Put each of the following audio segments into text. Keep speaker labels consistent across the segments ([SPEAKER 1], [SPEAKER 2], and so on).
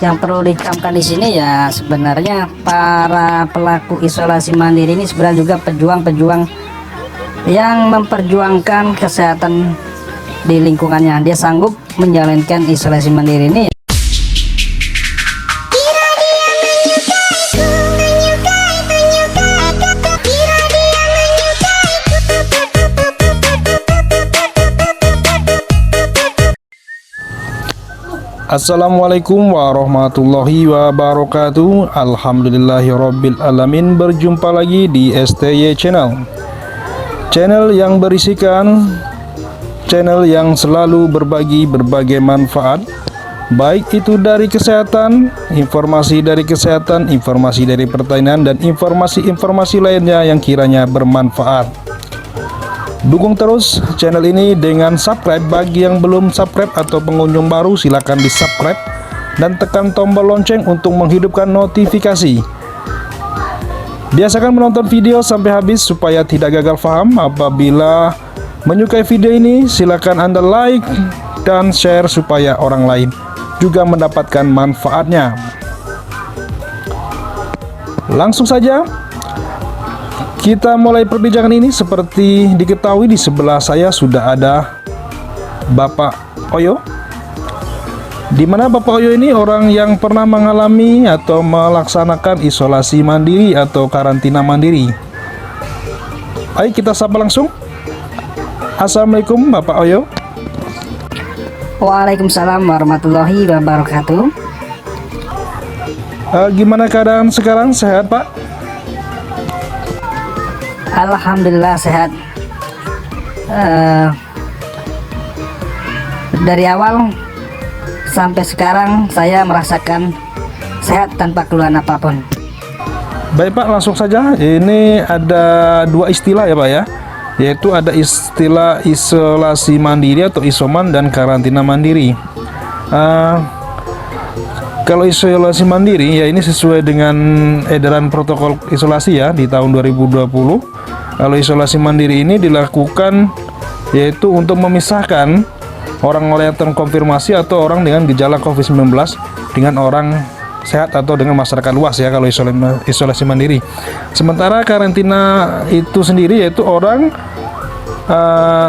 [SPEAKER 1] Yang perlu dicamkan di sini ya, sebenarnya para pelaku isolasi mandiri ini sebenarnya juga pejuang-pejuang yang memperjuangkan kesehatan di lingkungannya. Dia sanggup menjalankan isolasi mandiri ini.
[SPEAKER 2] Assalamualaikum warahmatullahi wabarakatuh. Alhamdulillahirabbil alamin. Berjumpa lagi di STY Channel, channel yang berisikan, channel yang selalu berbagi berbagai manfaat, baik itu dari kesehatan, informasi dari kesehatan, informasi dari pertanian, dan informasi-informasi lainnya yang kiranya bermanfaat. Dukung terus channel ini dengan subscribe. Bagi yang belum subscribe atau pengunjung baru, silahkan di subscribe dan tekan tombol lonceng untuk menghidupkan notifikasi. Biasakan menonton video sampai habis supaya tidak gagal paham. Apabila menyukai video ini, silahkan Anda like dan share supaya orang lain juga mendapatkan manfaatnya. Langsung saja kita mulai perbincangan ini. Seperti diketahui, di sebelah saya sudah ada Bapak Oyo, di mana Bapak Oyo ini orang yang pernah mengalami atau melaksanakan isolasi mandiri atau karantina mandiri. Ayo kita sapa langsung. Assalamualaikum Bapak Oyo.
[SPEAKER 1] Waalaikumsalam warahmatullahi wabarakatuh.
[SPEAKER 2] Gimana keadaan sekarang? Sehat Pak?
[SPEAKER 1] Alhamdulillah sehat. Dari awal sampai sekarang saya merasakan sehat tanpa keluhan apapun.
[SPEAKER 2] Baik Pak, langsung saja. Ini ada dua istilah ya Pak ya, yaitu ada istilah isolasi mandiri atau isoman dan karantina mandiri. Kalau isolasi mandiri ya ini sesuai dengan edaran protokol isolasi ya di tahun 2020. Kalau isolasi mandiri ini dilakukan yaitu untuk memisahkan orang-orang yang terkonfirmasi atau orang dengan gejala COVID-19 dengan orang sehat atau dengan masyarakat luas ya kalau isolasi mandiri. Sementara karantina itu sendiri yaitu orang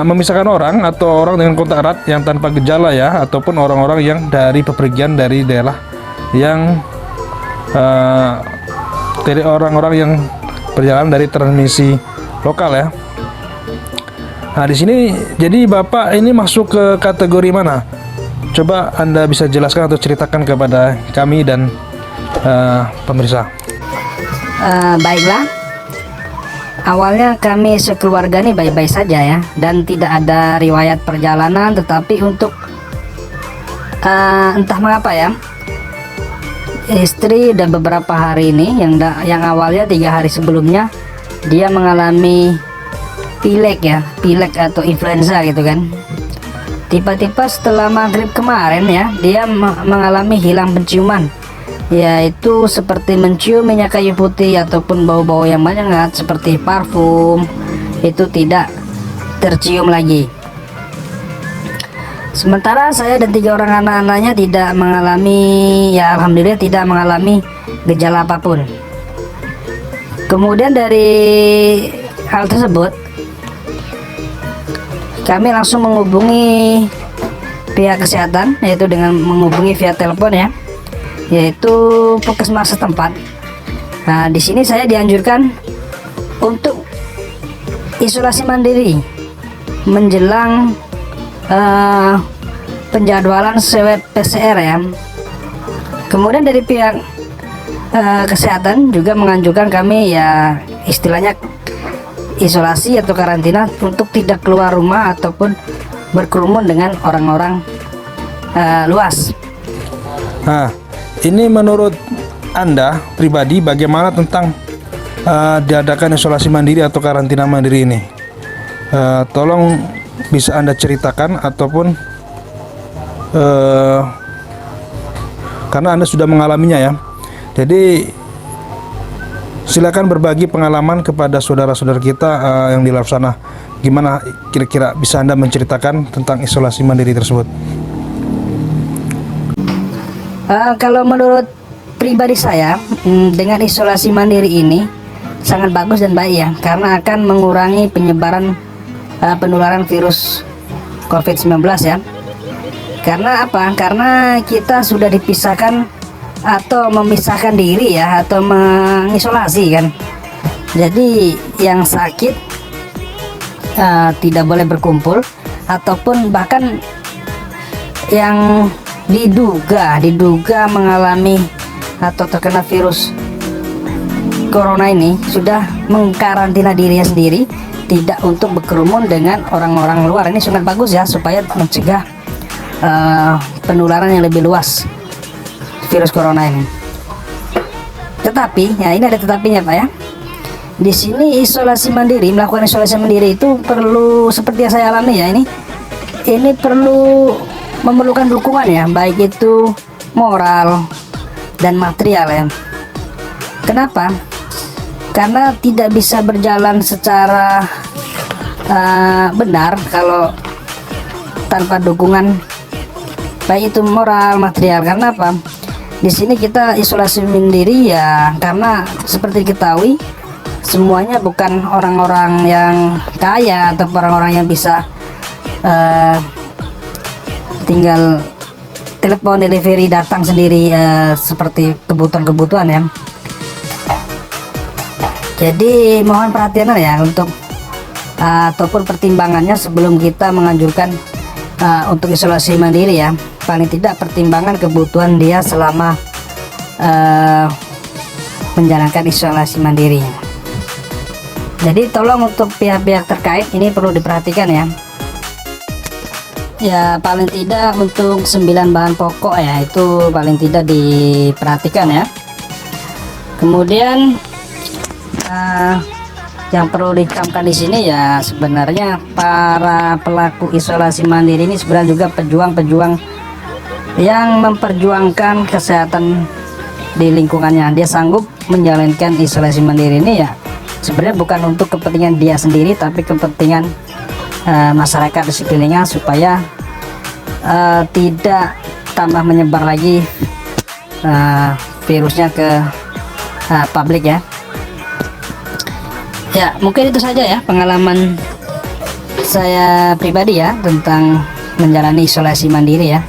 [SPEAKER 2] memisahkan orang atau orang dengan kontak erat yang tanpa gejala ya, ataupun orang-orang yang dari bepergian dari daerah yang dari orang-orang yang berjalan dari transmisi lokal ya. Nah di sini jadi Bapak ini masuk ke kategori mana? Coba Anda bisa jelaskan atau ceritakan kepada kami dan pemirsa.
[SPEAKER 1] Baiklah. Awalnya kami sekeluarga ini baik-baik saja ya, dan tidak ada riwayat perjalanan. Tetapi untuk entah mengapa ya, istri dan beberapa hari ini yang awalnya 3 hari sebelumnya dia mengalami pilek atau influenza gitu kan. Tiba-tiba setelah maghrib kemarin ya, dia mengalami hilang penciuman, yaitu seperti mencium minyak kayu putih ataupun bau-bau yang menyengat seperti parfum, itu tidak tercium lagi. Sementara saya dan 3 orang anak-anaknya tidak mengalami, ya alhamdulillah tidak mengalami gejala apapun. Kemudian dari hal tersebut kami langsung menghubungi pihak kesehatan, yaitu dengan menghubungi via telepon ya, yaitu puskesmas setempat. Nah di sini saya dianjurkan untuk isolasi mandiri menjelang penjadwalan swab PCR ya. Kemudian dari pihak kesehatan juga menganjurkan kami ya istilahnya isolasi atau karantina untuk tidak keluar rumah ataupun berkerumun dengan orang-orang luas.
[SPEAKER 2] Nah ini menurut Anda pribadi bagaimana tentang diadakan isolasi mandiri atau karantina mandiri ini? Tolong bisa Anda ceritakan ataupun karena Anda sudah mengalaminya ya. Jadi silakan berbagi pengalaman kepada saudara-saudara kita yang di luar sana. Gimana kira-kira bisa Anda menceritakan tentang isolasi mandiri tersebut?
[SPEAKER 1] Kalau menurut pribadi saya, dengan isolasi mandiri ini sangat bagus dan baik ya, karena akan mengurangi penyebaran penularan virus COVID-19 ya. Karena apa? Karena kita sudah dipisahkan atau memisahkan diri ya, atau mengisolasi kan. Jadi yang sakit tidak boleh berkumpul, ataupun bahkan yang diduga mengalami atau terkena virus corona ini sudah mengkarantina dirinya sendiri, tidak untuk berkerumun dengan orang-orang luar. Ini sangat bagus ya, supaya mencegah penularan yang lebih luas virus corona ini. Tetapi ya, ini ada tetapinya Pak ya. Di sini melakukan isolasi mandiri itu perlu, seperti yang saya alami ya, ini perlu memerlukan dukungan ya, baik itu moral dan material ya. Kenapa? Karena tidak bisa berjalan secara benar kalau tanpa dukungan baik itu moral, material. Karena apa? Di sini kita isolasi mandiri ya, karena seperti diketahui semuanya bukan orang-orang yang kaya atau orang-orang yang bisa tinggal telepon delivery datang sendiri seperti kebutuhan ya. Jadi mohon perhatian ya untuk ataupun pertimbangannya sebelum kita menganjurkan untuk isolasi mandiri ya. Paling tidak pertimbangan kebutuhan dia selama menjalankan isolasi mandiri. Jadi tolong untuk pihak-pihak terkait ini perlu diperhatikan ya. Ya paling tidak untuk 9 bahan pokok ya, itu paling tidak diperhatikan ya. Kemudian yang perlu dicamkan di sini ya, sebenarnya para pelaku isolasi mandiri ini sebenarnya juga pejuang-pejuang yang memperjuangkan kesehatan di lingkungannya. Dia sanggup menjalankan isolasi mandiri ini ya, sebenarnya bukan untuk kepentingan dia sendiri, tapi kepentingan masyarakat di sekelilingnya, supaya tidak tambah menyebar lagi virusnya ke publik ya. Ya mungkin itu saja ya pengalaman saya pribadi ya tentang menjalani isolasi mandiri ya.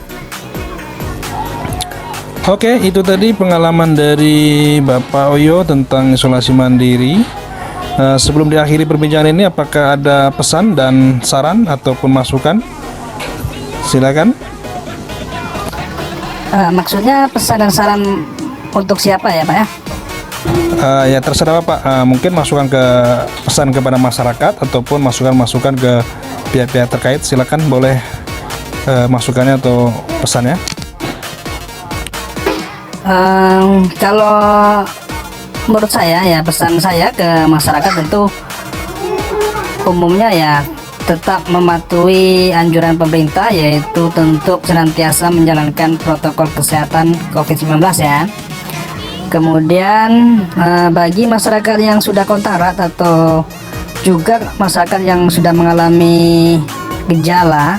[SPEAKER 2] Oke, itu tadi pengalaman dari Bapak Oyo tentang isolasi mandiri. Sebelum diakhiri perbincangan ini, apakah ada pesan dan saran ataupun masukan? Silakan.
[SPEAKER 1] Maksudnya pesan dan saran untuk siapa ya Pak ya?
[SPEAKER 2] Ya terserah Bapak. Mungkin masukan ke pesan kepada masyarakat ataupun masukan ke pihak-pihak terkait. Silakan, boleh masukannya atau pesannya.
[SPEAKER 1] Kalau menurut saya ya, pesan saya ke masyarakat tentu umumnya ya tetap mematuhi anjuran pemerintah, yaitu untuk senantiasa menjalankan protokol kesehatan COVID-19 ya. Kemudian bagi masyarakat yang sudah kontak erat atau juga masyarakat yang sudah mengalami gejala,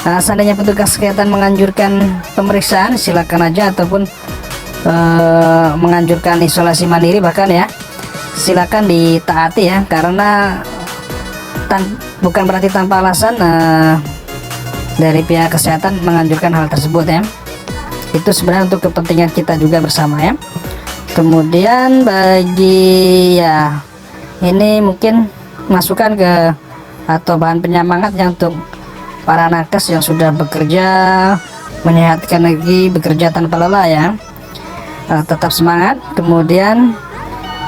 [SPEAKER 1] seandainya petugas kesehatan menganjurkan pemeriksaan, silakan aja, ataupun menganjurkan isolasi mandiri bahkan ya, silakan ditaati ya, karena bukan berarti tanpa alasan dari pihak kesehatan menganjurkan hal tersebut ya. Itu sebenarnya untuk kepentingan kita juga bersama ya. Kemudian bagi ya, ini mungkin masukan ke atau bahan penyemangat yang untuk para nakes yang sudah bekerja, menyehatkan lagi, bekerja tanpa lelah ya. Tetap semangat. Kemudian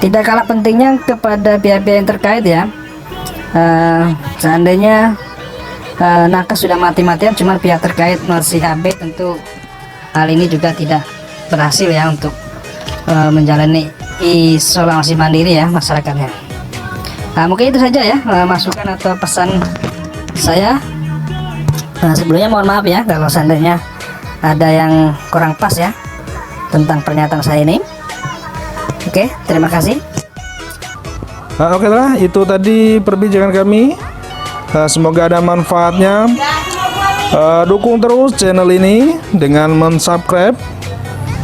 [SPEAKER 1] tidak kalah pentingnya kepada pihak-pihak yang terkait ya, seandainya nakes sudah mati-matian cuman pihak terkait masih AB, tentu hal ini juga tidak berhasil ya untuk menjalani isolasi mandiri ya masyarakatnya. Mungkin itu saja ya masukan atau pesan saya. Sebelumnya mohon maaf ya kalau seandainya ada yang kurang pas ya tentang pernyataan saya ini. Oke, terima kasih.
[SPEAKER 2] Oke lah, itu tadi perbincangan kami. Semoga ada manfaatnya. Dukung terus channel ini dengan mensubscribe,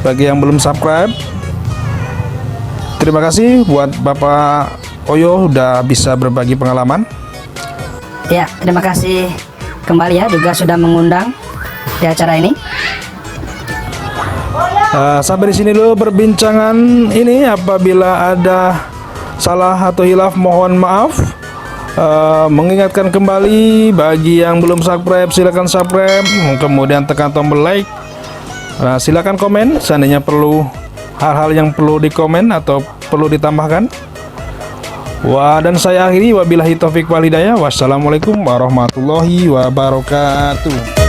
[SPEAKER 2] bagi yang belum subscribe. Terima kasih buat Bapak Oyo udah bisa berbagi pengalaman.
[SPEAKER 1] Ya, terima kasih kembali ya juga sudah mengundang di acara ini.
[SPEAKER 2] Sampai di sini dulu perbincangan ini. Apabila ada salah atau hilaf mohon maaf. Mengingatkan kembali bagi yang belum subscribe silakan subscribe, kemudian tekan tombol like. Silakan komen seandainya perlu hal-hal yang perlu dikomen atau perlu ditambahkan. Dan saya akhiri wabillahi taufik wal hidayah. Wassalamualaikum warahmatullahi wabarakatuh.